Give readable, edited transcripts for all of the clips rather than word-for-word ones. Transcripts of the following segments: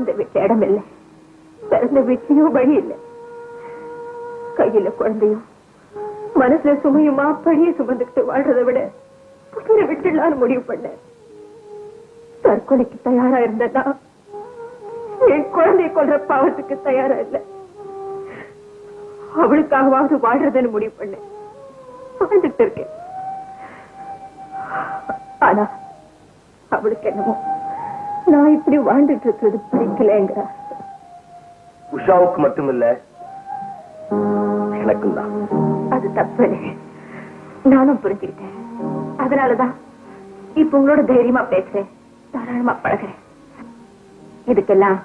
இந்த வீட்டுல இடம் இல்லை, பிறந்த வீட்லயும் வழி இல்லை. கையில குழந்தையும் மனசுல சுமையுமா பழிய சுமந்துக்கிட்டு வாழ்றதை விட உயிரை விட்டுலான்னு முடிவு பண்ண. தற்கொலைக்கு தயாரா இருந்ததா என் குழந்தைய கொல்ற பாவத்துக்கு தயாரா இல்லை. அவளுக்காகவாவது வாழ்றதுன்னு முடிவு பண்ண வாழ்ந்துட்டு இருக்கேன். ஆனா அவளுக்கு என்னமோ நான் இப்படி வாழ்ந்துட்டு இருக்கிறது பிடிக்கலங்கிற. உஷாவுக்கு மட்டுமில்ல, எனக்கும் தான். அது தப்பு, நானும் புரிஞ்சுக்கிட்டேன். அதனாலதான் இப்ப உங்களோட தைரியமா பேசுறேன், தாராளமா பழகிறேன். இதுக்கெல்லாம்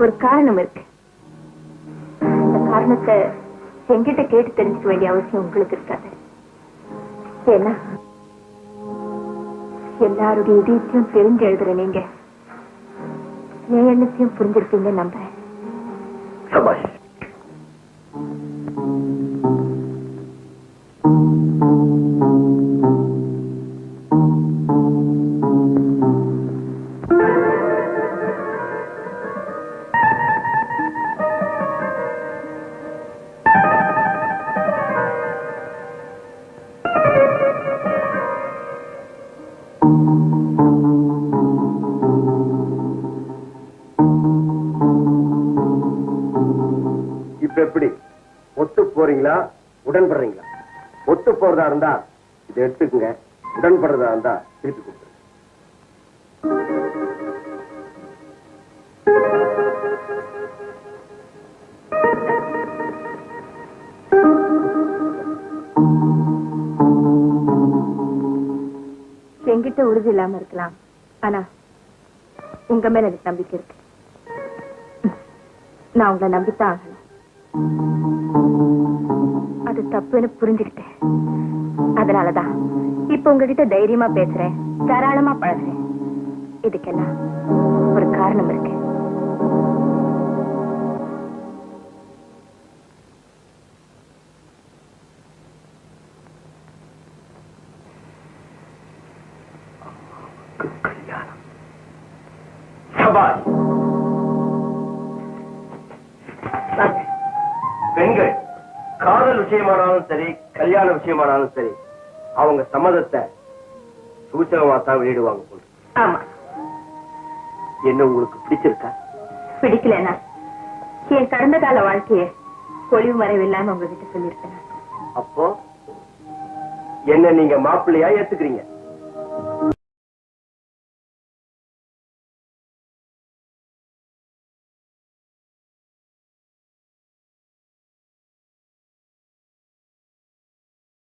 ஒரு காரணம் இருக்கு. அந்த காரணத்தை என்கிட்ட கேட்டு தெரிஞ்சுக்க வேண்டிய அவசியம் உங்களுக்கு இருக்காது. ஏன்னா எல்லாருடைய இதயத்தையும் தெரிஞ்சு எழுதுற நீங்க என் எண்ணத்தையும் புரிஞ்சிருப்பீங்க நம்புறேன். சபாஷ். இப்ப எப்படி ஒத்து போறீங்களா, உடன்படுறீங்களா? ஒத்து போறதா இருந்தா இதை எடுத்துக்குங்க, உடன்படுறதா இருந்தா திருப்பி கொடுத்துருங்க. என்கிட்ட உறுதி இல்லாம இருக்கலாம், ஆனா உங்க மேல எனக்கு நம்பிக்கை இருக்கு. நான் உங்களை நம்பித்தான் ஆகணும். அது தப்புன்னு புரிஞ்சுக்கிட்டேன். அதனாலதான் இப்ப உங்ககிட்ட தைரியமா பேசுறேன், தாராளமா பழகுறேன். இதுக்கெல்லாம் ஒரு காரணம் இருக்கு. பெண்கள் காதல் விஷயமானாலும் சரி, கல்யாண விஷயமானாலும் சரி, அவங்க சம்மதத்தை சூச்சகமா தான் வெளியிடுவாங்க. ஆமா. என்ன உங்களுக்கு பிடிச்சிருக்கா? பிடிக்கலன்னா என் கடந்த கால வாழ்க்கைய பொலிவு மறைவு இல்லாம உங்ககிட்ட சொல்லியிருக்கேன். அப்போ என்ன நீங்க மாப்பிள்ளையா ஏத்துக்கிறீங்க?